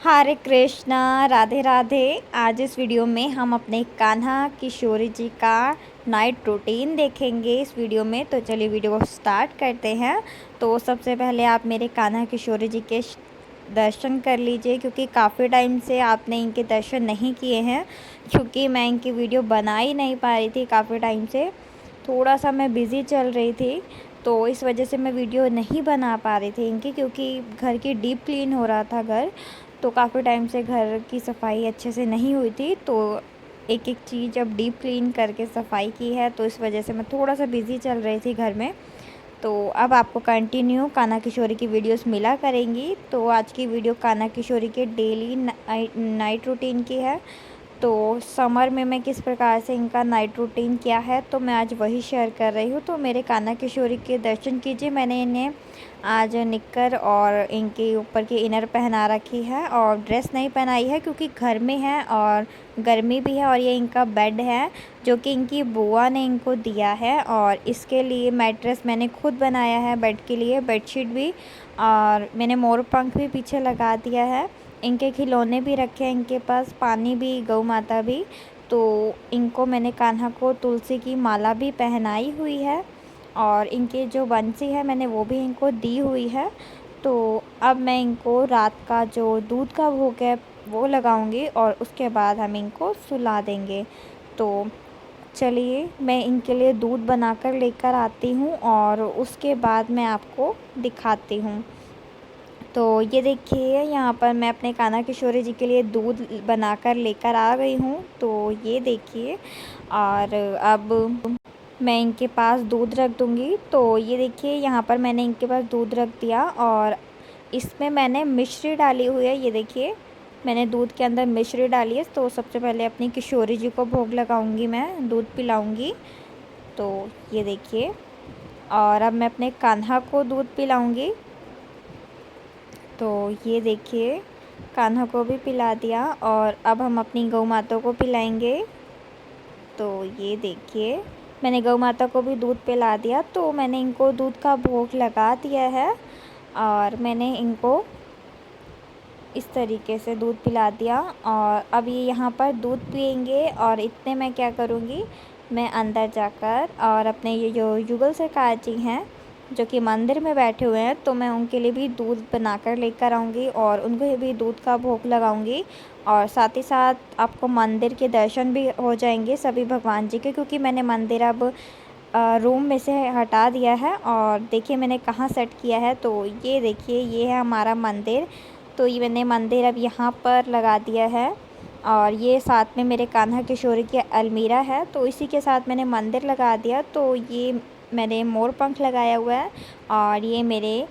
हरे कृष्णा, राधे राधे। आज इस वीडियो में हम अपने कान्हा किशोरी जी का नाइट रूटीन देखेंगे इस वीडियो में। तो चलिए वीडियो को स्टार्ट करते हैं। तो सबसे पहले आप मेरे कान्हा किशोरी जी के दर्शन कर लीजिए, क्योंकि काफ़ी टाइम से आपने इनके दर्शन नहीं किए हैं। क्योंकि मैं इनकी वीडियो बना ही नहीं पा रही थी काफ़ी टाइम से, थोड़ा सा मैं बिज़ी चल रही थी, तो इस वजह से मैं वीडियो नहीं बना पा रही थी इनकी। क्योंकि घर की डीप क्लीन हो रहा था घर, तो काफ़ी टाइम से घर की सफाई अच्छे से नहीं हुई थी। तो एक एक चीज़ अब डीप क्लीन करके सफाई की है, तो इस वजह से मैं थोड़ा सा बिज़ी चल रही थी घर में। तो अब आपको कंटिन्यू कान्हा किशोरी की वीडियोस मिला करेंगी। तो आज की वीडियो कान्हा किशोरी के डेली नाइट रूटीन की है। तो समर में मैं किस प्रकार से इनका नाइट रूटीन किया है, तो मैं आज वही शेयर कर रही हूँ। तो मेरे कान्हा किशोरी के दर्शन कीजिए। मैंने इन्हें आज निक्कर और इनके ऊपर की इनर पहना रखी है और ड्रेस नहीं पहनाई है, क्योंकि घर में है और गर्मी भी है। और ये इनका बेड है जो कि इनकी बुआ ने इनको दिया है, और इसके लिए मैट्रेस मैंने खुद बनाया है बेड के लिए, बेडशीट भी, और मैंने मोर पंख भी पीछे लगा दिया है। इनके खिलौने भी रखे हैं इनके पास, पानी भी, गौ माता भी। तो इनको मैंने कान्हा को तुलसी की माला भी पहनाई हुई है, और इनके जो बंसी है मैंने वो भी इनको दी हुई है। तो अब मैं इनको रात का जो दूध का भोग है वो लगाऊंगी, और उसके बाद हम इनको सुला देंगे। तो चलिए मैं इनके लिए दूध बनाकर लेकर आती हूँ, और उसके बाद मैं आपको दिखाती हूँ। तो ये देखिए, यहाँ पर मैं अपने कान्हा किशोरी जी के लिए दूध बनाकर लेकर आ गई हूँ। तो ये देखिए, और अब मैं इनके पास दूध रख दूँगी। तो ये देखिए, यहाँ पर मैंने इनके पास दूध रख दिया, और इसमें मैंने मिश्री डाली हुई है। ये देखिए, मैंने दूध के अंदर मिश्री डाली है। तो सबसे पहले अपनी किशोरी जी को भोग लगाऊंगी, मैं दूध पिलाऊंगी। तो ये देखिए, और अब मैं अपने कान्हा को दूध पिलाऊंगी। तो ये देखिए, कान्हा को भी पिला दिया, और अब हम अपनी गौ माता को पिलाएंगे। तो ये देखिए, मैंने गौ माता को भी दूध पिला दिया। तो मैंने इनको दूध का भोग लगा दिया है, और मैंने इनको इस तरीके से दूध पिला दिया। और अब ये यहाँ पर दूध पियेंगे, और इतने मैं क्या करूँगी, मैं अंदर जाकर और अपने ये जो युगल सरकार जी हैं जो कि मंदिर में बैठे हुए हैं, तो मैं उनके लिए भी दूध बनाकर लेकर आऊँगी, और उनको भी दूध का भोग लगाऊँगी। और साथ ही साथ आपको मंदिर के दर्शन भी हो जाएंगे सभी भगवान जी के, क्योंकि मैंने मंदिर अब रूम में से हटा दिया है। और देखिए मैंने कहाँ सेट किया है। तो ये देखिए, ये है हमारा मंदिर। तो ये मैंने मंदिर अब यहाँ पर लगा दिया है, और ये साथ में मेरे कान्हा किशोरी की अलमीरा है, तो इसी के साथ मैंने मंदिर लगा दिया। तो ये मैंने मोर पंख लगाया हुआ है, और ये मेरे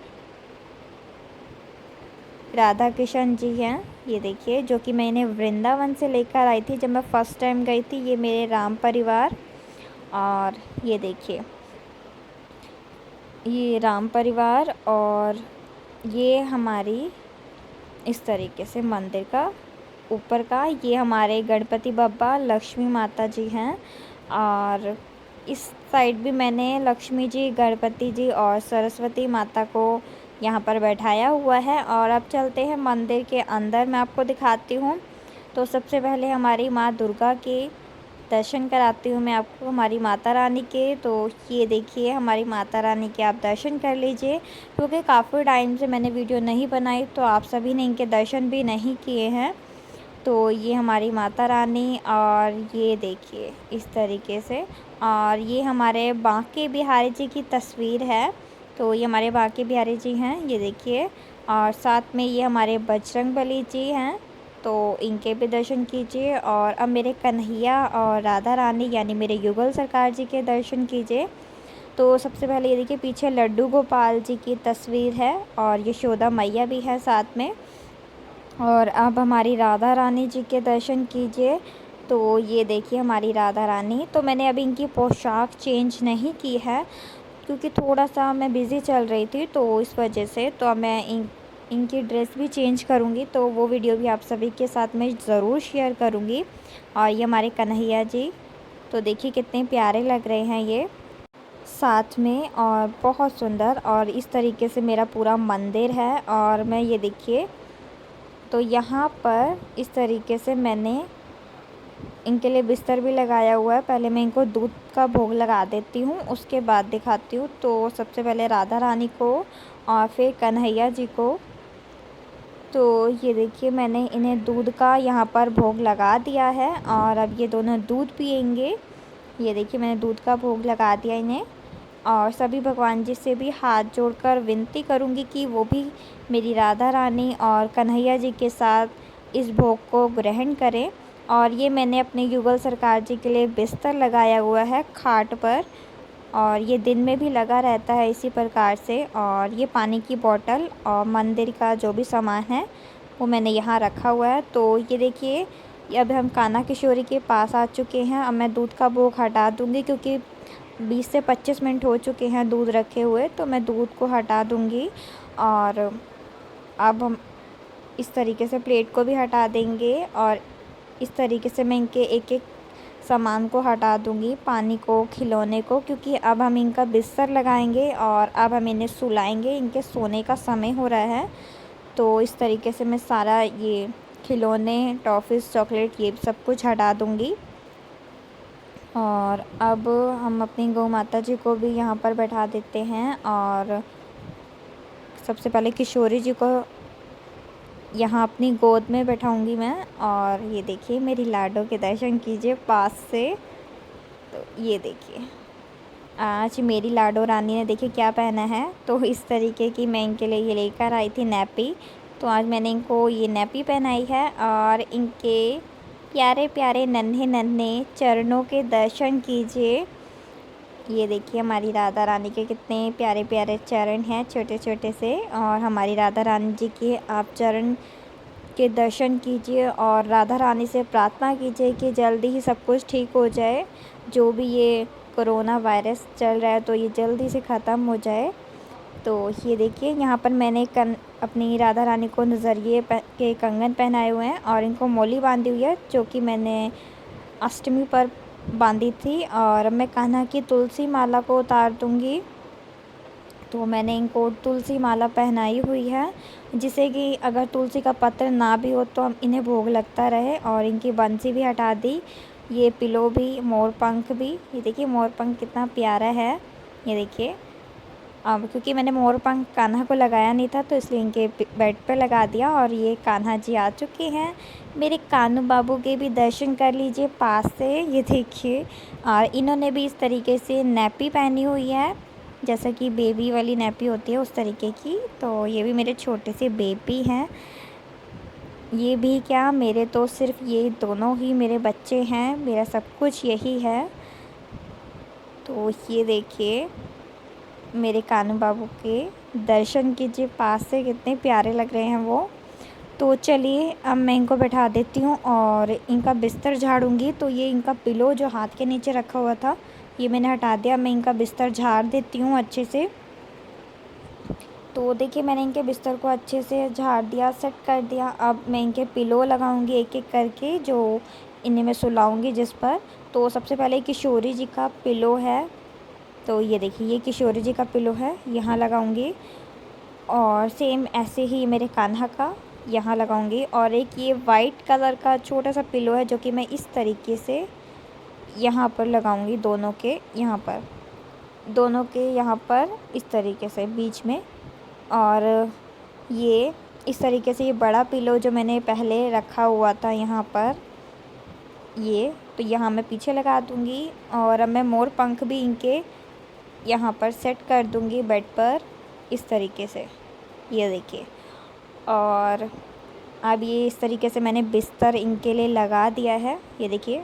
राधा कृष्ण जी हैं। ये देखिए, जो कि मैंने वृंदावन से लेकर आई थी जब मैं फ़र्स्ट टाइम गई थी। ये मेरे राम परिवार, और ये देखिए, ये राम परिवार, और ये हमारी इस तरीके से मंदिर का ऊपर का, ये हमारे गणपति बप्पा, लक्ष्मी माता जी हैं। और इस साइड भी मैंने लक्ष्मी जी, गणपति जी और सरस्वती माता को यहाँ पर बैठाया हुआ है। और अब चलते हैं मंदिर के अंदर, मैं आपको दिखाती हूँ। तो सबसे पहले हमारी माँ दुर्गा के दर्शन कराती हूँ मैं आपको, हमारी माता रानी के। तो ये देखिए, हमारी माता रानी के आप दर्शन कर लीजिए, क्योंकि काफ़ी टाइम से मैंने वीडियो नहीं बनाई, तो आप सभी ने इनके दर्शन भी नहीं किए हैं। तो ये हमारी माता रानी, और ये देखिए इस तरीके से, और ये हमारे बांके बिहारी जी की तस्वीर है। तो ये हमारे बांके बिहारी जी हैं, ये देखिए। और साथ में ये हमारे बजरंगबली जी हैं, तो इनके भी दर्शन कीजिए। और अब मेरे कन्हैया और राधा रानी यानी मेरे युगल सरकार जी के दर्शन कीजिए। तो सबसे पहले ये देखिए, पीछे लड्डू गोपाल जी की तस्वीर है, और यशोदा मैया भी है साथ में। और अब हमारी राधा रानी जी के दर्शन कीजिए। तो ये देखिए हमारी राधा रानी। तो मैंने अभी इनकी पोशाक चेंज नहीं की है, क्योंकि थोड़ा सा मैं बिज़ी चल रही थी, तो इस वजह से। तो अब मैं इनकी ड्रेस भी चेंज करूँगी, तो वो वीडियो भी आप सभी के साथ मैं ज़रूर शेयर करूँगी। और ये हमारे कन्हैया जी, तो देखिए कितने प्यारे लग रहे हैं ये साथ में, और बहुत सुंदर। और इस तरीके से मेरा पूरा मंदिर है। और मैं ये देखिए, तो यहाँ पर इस तरीके से मैंने इनके लिए बिस्तर भी लगाया हुआ है। पहले मैं इनको दूध का भोग लगा देती हूँ, उसके बाद दिखाती हूँ। तो सबसे पहले राधा रानी को और फिर कन्हैया जी को। तो ये देखिए मैंने इन्हें दूध का यहाँ पर भोग लगा दिया है और अब ये दोनों दूध पियेंगे। ये देखिए मैंने दूध का भोग लगा दिया इन्हें। और सभी भगवान जी से भी हाथ जोड़कर विनती करूँगी कि वो भी मेरी राधा रानी और कन्हैया जी के साथ इस भोग को ग्रहण करें। और ये मैंने अपने युगल सरकार जी के लिए बिस्तर लगाया हुआ है खाट पर, और ये दिन में भी लगा रहता है इसी प्रकार से। और ये पानी की बोतल और मंदिर का जो भी सामान है वो मैंने यहाँ रखा हुआ है। तो ये देखिए अब हम कान्हा किशोरी के पास आ चुके हैं। अब मैं दूध का भोग हटा दूँगी क्योंकि 20 से 25 मिनट हो चुके हैं दूध रखे हुए, तो मैं दूध को हटा दूँगी। और अब हम इस तरीके से प्लेट को भी हटा देंगे और इस तरीके से मैं इनके एक एक सामान को हटा दूँगी, पानी को, खिलौने को, क्योंकि अब हम इनका बिस्तर लगाएंगे और अब हम इन्हें सुलाएंगे। इनके सोने का समय हो रहा है। तो इस तरीके से मैं सारा ये खिलौने, टॉफ़ीज़, चॉकलेट ये सब कुछ हटा दूँगी। और अब हम अपनी गौ माता जी को भी यहाँ पर बैठा देते हैं और सबसे पहले किशोरी जी को यहाँ अपनी गोद में बैठाऊंगी मैं। और ये देखिए मेरी लाडो के दर्शन कीजिए पास से। तो ये देखिए आज मेरी लाडो रानी ने देखिए क्या पहना है। तो इस तरीके की मैं इनके लिए ये लेकर आई थी नैपी। तो आज मैंने इनको ये नैपी पहनाई है और इनके प्यारे प्यारे नन्हे नन्हे चरणों के दर्शन कीजिए। ये देखिए हमारी राधा रानी के कितने प्यारे प्यारे चरण हैं, छोटे छोटे से। और हमारी राधा रानी जी के आप चरण के दर्शन कीजिए और राधा रानी से प्रार्थना कीजिए कि जल्दी ही सब कुछ ठीक हो जाए। जो भी ये कोरोना वायरस चल रहा है तो ये जल्दी से ख़त्म हो जाए। तो ये देखिए यहाँ पर मैंने अपनी राधा रानी को नज़रिए के कंगन पहनाए हुए हैं और इनको मोली बांधी हुई है, जो कि मैंने अष्टमी पर बांधी थी। और मैं कान्हा की तुलसी माला को उतार दूँगी। तो मैंने इनको तुलसी माला पहनाई हुई है, जिससे कि अगर तुलसी का पत्र ना भी हो तो हम इन्हें भोग लगता रहे। और इनकी बंसी भी हटा दी, ये पिलो भी, मोर पंख भी। ये देखिए मोर पंख कितना प्यारा है। ये देखिए अब क्योंकि मैंने मोर पंख कान्हा को लगाया नहीं था तो इसलिए इनके बेड पे लगा दिया। और ये कान्हा जी आ चुके हैं। मेरे कान्हू बाबू के भी दर्शन कर लीजिए पास से। ये देखिए और इन्होंने भी इस तरीके से नैपी पहनी हुई है, जैसा कि बेबी वाली नैपी होती है उस तरीके की। तो ये भी मेरे छोटे से बेबी हैं। ये भी क्या, मेरे तो सिर्फ ये दोनों ही मेरे बच्चे हैं, मेरा सब कुछ यही है। तो ये देखिए मेरे कान्हू बाबू के दर्शन कीजिए पास से, कितने प्यारे लग रहे हैं वो। तो चलिए अब मैं इनको बैठा देती हूँ और इनका बिस्तर झाड़ूंगी। तो ये इनका पिलो जो हाथ के नीचे रखा हुआ था ये मैंने हटा दिया। मैं इनका बिस्तर झाड़ देती हूँ अच्छे से। तो देखिए मैंने इनके बिस्तर को अच्छे से झाड़ दिया, सेट कर दिया। अब मैं इनके पिलो लगाऊंगी एक एक करके, जो इन्हें मैं सुलाऊंगी जिस पर। तो सबसे पहले किशोरी जी का पिलो है। तो ये देखिए ये किशोरी जी का पिलो है, यहाँ लगाऊंगी। और सेम ऐसे ही मेरे कान्हा का यहाँ लगाऊंगी। और एक ये वाइट कलर का छोटा सा पिलो है जो कि मैं इस तरीके से यहाँ पर लगाऊंगी, दोनों के यहाँ पर, दोनों के यहाँ पर इस तरीके से बीच में। और ये इस तरीके से ये बड़ा पिलो जो मैंने पहले रखा हुआ था यहाँ पर, ये तो यहाँ मैं पीछे लगा दूँगी। और अब मैं मोर पंख भी इनके यहाँ पर सेट कर दूँगी बेड पर इस तरीके से। ये देखिए और अब ये इस तरीके से मैंने बिस्तर इनके लिए लगा दिया है। ये देखिए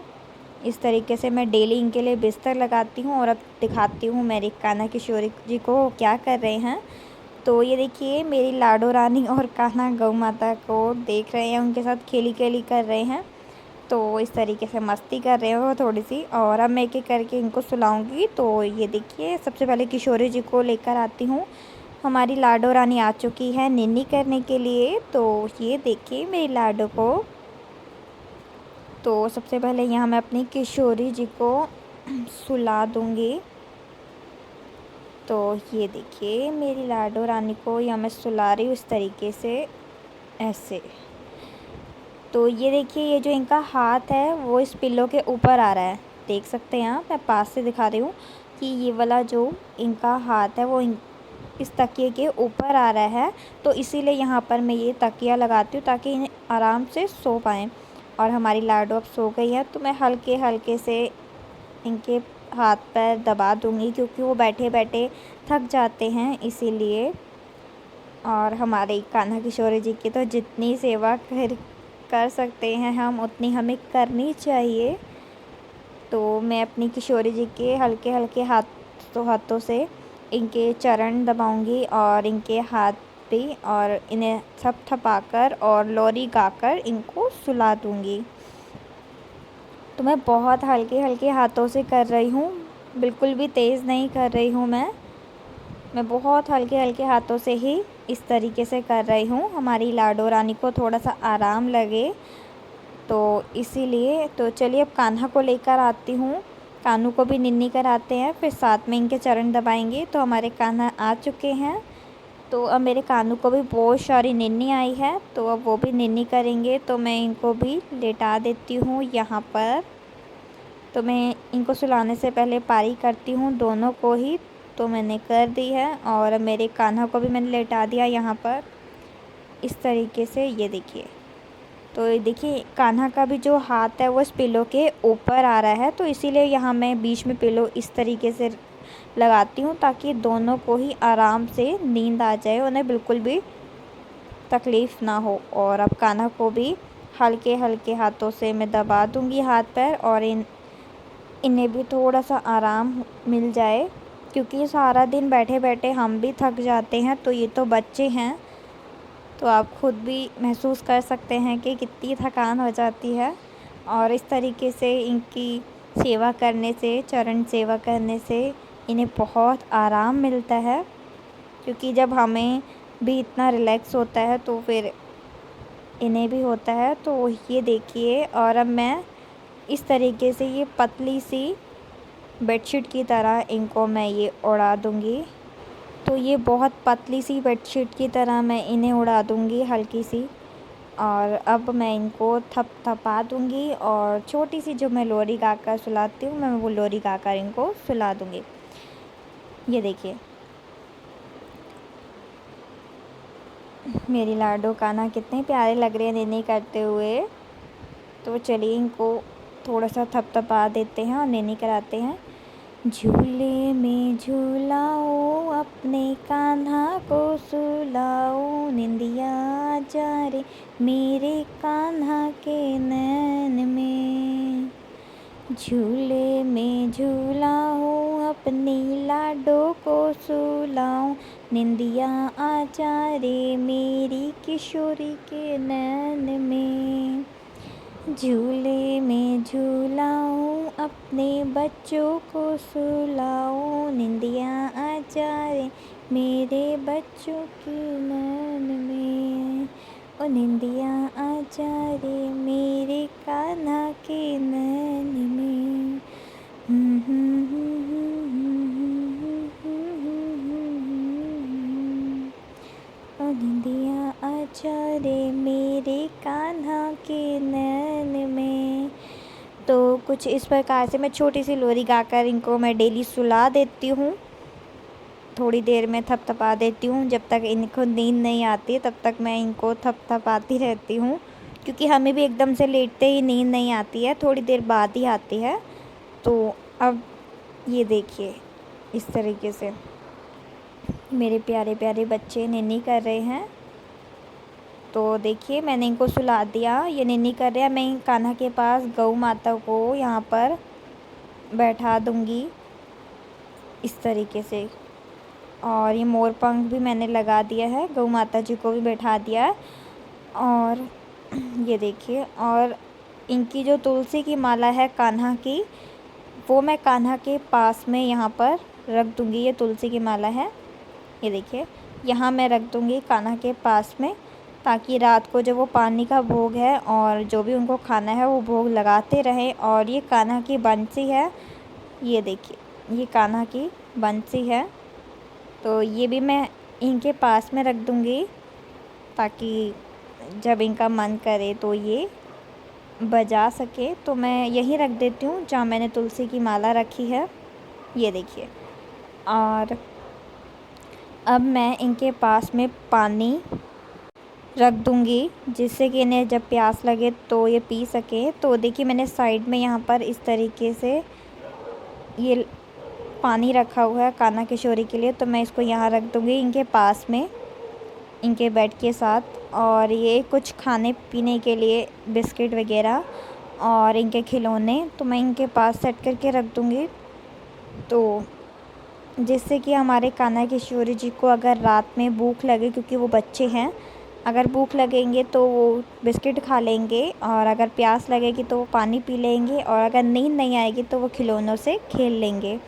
इस तरीके से मैं डेली इनके लिए बिस्तर लगाती हूँ। और अब दिखाती हूँ मेरे कान्हा किशोरी जी को क्या कर रहे हैं। तो ये देखिए मेरी लाडो रानी और कान्हा गौ माता को देख रहे हैं, उनके साथ खेली खेली कर रहे हैं। तो इस तरीके से मस्ती कर रहे हो थोड़ी सी। और अब मैं एक एक करके इनको सुलाऊंगी। तो ये देखिए सबसे पहले किशोरी जी को लेकर आती हूँ। हमारी लाडो रानी आ चुकी है निन्नी करने के लिए। तो ये देखिए मेरी लाडो को। तो सबसे पहले यहाँ मैं अपनी किशोरी जी को सुला दूँगी। तो ये देखिए मेरी लाडो रानी को यहाँ मैं सुला रही हूँ इस तरीके से, ऐसे। तो ये देखिए, ये जो इनका हाथ है वो इस पिल्लो के ऊपर आ रहा है, देख सकते हैं आप। मैं पास से दिखा रही हूँ कि ये वाला जो इनका हाथ है वो इस तकिए के ऊपर आ रहा है। तो इसीलिए यहाँ पर मैं ये तकिया लगाती हूँ ताकि इन्हें आराम से सो पाएँ। और हमारी लाडो अब सो गई है, तो मैं हल्के हल्के से इनके हाथ पैर दबा दूँगी, क्योंकि वो बैठे बैठे थक जाते हैं इसीलिए। और हमारे कान्हा किशोर जी की तो जितनी सेवा कर सकते हैं हम, उतनी हमें करनी चाहिए। तो मैं अपनी किशोरी जी के हल्के हल्के हाथों से इनके चरण दबाऊंगी और इनके हाथ भी, और इन्हें थपथपाकर और लोरी गाकर इनको सुला दूंगी। तो मैं बहुत हल्के हल्के हाथों से कर रही हूँ, बिल्कुल भी तेज़ नहीं कर रही हूँ। मैं बहुत हल्के हल्के हाथों से ही इस तरीके से कर रही हूँ, हमारी लाडो रानी को थोड़ा सा आराम लगे, तो इसीलिए। तो चलिए अब कान्हा को लेकर आती हूँ, कान्हू को भी निन्नी कराते हैं, फिर साथ में इनके चरण दबाएंगे। तो हमारे कान्हा आ चुके हैं, तो अब मेरे कान्हू को भी बहुत सारी निन्नी आई है, तो अब वो भी निन्नी करेंगे। तो मैं इनको भी लेटा देती हूँ यहाँ पर। तो मैं इनको सुलाने से पहले पारी करती हूँ दोनों को ही, तो मैंने कर दी है। और मेरे कान्हा को भी मैंने लेटा दिया यहाँ पर इस तरीके से, ये देखिए। तो ये देखिए, कान्हा का भी जो हाथ है वो इस पिलो के ऊपर आ रहा है, तो इसीलिए यहाँ मैं बीच में पिलो इस तरीके से लगाती हूँ ताकि दोनों को ही आराम से नींद आ जाए, उन्हें बिल्कुल भी तकलीफ़ ना हो। और अब कान्हा को भी हल्के हल्के हाथों से मैं दबा दूँगी हाथ पैर, और इन्हें भी थोड़ा सा आराम मिल जाए, क्योंकि सारा दिन बैठे बैठे हम भी थक जाते हैं। तो ये तो बच्चे हैं, तो आप खुद भी महसूस कर सकते हैं कि कितनी थकान हो जाती है। और इस तरीके से इनकी सेवा करने से, चरण सेवा करने से इन्हें बहुत आराम मिलता है, क्योंकि जब हमें भी इतना रिलैक्स होता है तो फिर इन्हें भी होता है। तो ये देखिए, और अब मैं इस तरीके से ये पतली सी बेडशीट की तरह इनको मैं ये उड़ा दूँगी। तो ये बहुत पतली सी बेडशीट की तरह मैं इन्हें उड़ा दूँगी, हल्की सी। और अब मैं इनको थपथपा दूँगी, और छोटी सी जो मैं लोरी गाकर सुलाती हूँ, मैं वो लोरी गाकर इनको सुला दूँगी। ये देखिए, मेरी लाडो कान्हा कितने प्यारे लग रहे हैं निन्नी करते हुए। तो चलिए इनको थोड़ा सा थपथपा देते हैं और निन्नी कराते हैं। झूले में झूलाओ अपने कान्हा को सुलाओ, निंदिया जा रे मेरे कान्हा के नैन में। झूले में झूलाओ अपनी लाडो को सुलाओ, निंदिया आ जा रे मेरी किशोरी के नैन में। झूले में झूलाओ अपने बच्चों को सुलाओ, निंदिया आ जा रे मेरे बच्चों की नैन में। ओ निंदिया आ जा रे मेरे कान्हा के नैन में। ओ निंदिया आ जा रे मेरे कान्हा के नैन में। तो कुछ इस प्रकार से मैं छोटी सी लोरी गाकर इनको मैं डेली सुला देती हूँ। थोड़ी देर में थपथपा देती हूँ, जब तक इनको नींद नहीं आती तब तक मैं इनको थपथपाती रहती हूँ, क्योंकि हमें भी एकदम से लेटते ही नींद नहीं आती है, थोड़ी देर बाद ही आती है। तो अब ये देखिए, इस तरीके से मेरे प्यारे प्यारे बच्चे निन्नी कर रहे हैं। तो देखिए, मैंने इनको सुला दिया, ये निन्नी कर रहे हैं। मैं कान्हा के पास गौ माता को यहाँ पर बैठा दूँगी इस तरीके से। और ये मोर पंख भी मैंने लगा दिया है, गौ माता जी को भी बैठा दिया है। और ये देखिए, और इनकी जो तुलसी की माला है कान्हा की, वो मैं कान्हा के पास में यहाँ पर रख दूँगी। ये तुलसी की माला है, ये देखिए, यहाँ मैं रख दूँगी कान्हा के पास में, ताकि रात को जब वो पानी का भोग है और जो भी उनको खाना है वो भोग लगाते रहें। और ये कान्हा की बंसी है, ये देखिए, ये कान्हा की बंसी है, तो ये भी मैं इनके पास में रख दूँगी, ताकि जब इनका मन करे तो ये बजा सके, तो मैं यहीं रख देती हूँ जहाँ मैंने तुलसी की माला रखी है, ये देखिए। और अब मैं इनके पास में पानी रख दूँगी, जिससे कि इन्हें जब प्यास लगे तो ये पी सकें। तो देखिए मैंने साइड में यहाँ पर इस तरीके से ये पानी रखा हुआ है कान्हा किशोरी के लिए, तो मैं इसको यहाँ रख दूँगी इनके पास में, इनके बेड के साथ। और ये कुछ खाने पीने के लिए बिस्किट वगैरह और इनके खिलौने तो मैं इनके पास सेट करके रख दूँगी। तो जिससे कि हमारे कान्हा किशोरी जी को अगर रात में भूख लगे, क्योंकि वो बच्चे हैं, अगर भूख लगेंगे तो वो बिस्किट खा लेंगे, और अगर प्यास लगेगी तो वो पानी पी लेंगे, और अगर नींद नहीं आएगी तो वो खिलौनों से खेल लेंगे।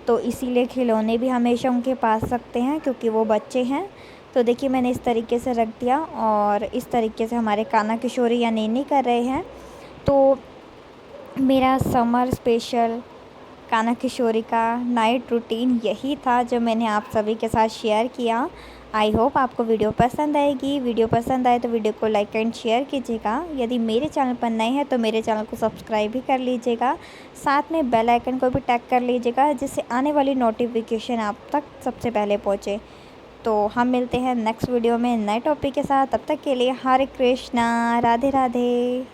तो इसीलिए खिलौने भी हमेशा उनके पास रखते हैं, क्योंकि वो बच्चे हैं। तो देखिए मैंने इस तरीके से रख दिया, और इस तरीके से हमारे कान्हा किशोरी या नैनी कर रहे हैं। तो मेरा समर स्पेशल कान्हा किशोरी का नाइट रूटीन यही था जो मैंने आप सभी के साथ शेयर किया। आई होप आपको वीडियो पसंद आएगी। वीडियो पसंद आए तो वीडियो को लाइक एंड शेयर कीजिएगा। यदि मेरे चैनल पर नए हैं तो मेरे चैनल को सब्सक्राइब भी कर लीजिएगा। साथ में बेल आइकन को भी टैप कर लीजिएगा, जिससे आने वाली नोटिफिकेशन आप तक सबसे पहले पहुँचे। तो हम मिलते हैं नेक्स्ट वीडियो में नए टॉपिक के साथ। तब तक के लिए हरे कृष्णा, राधे राधे।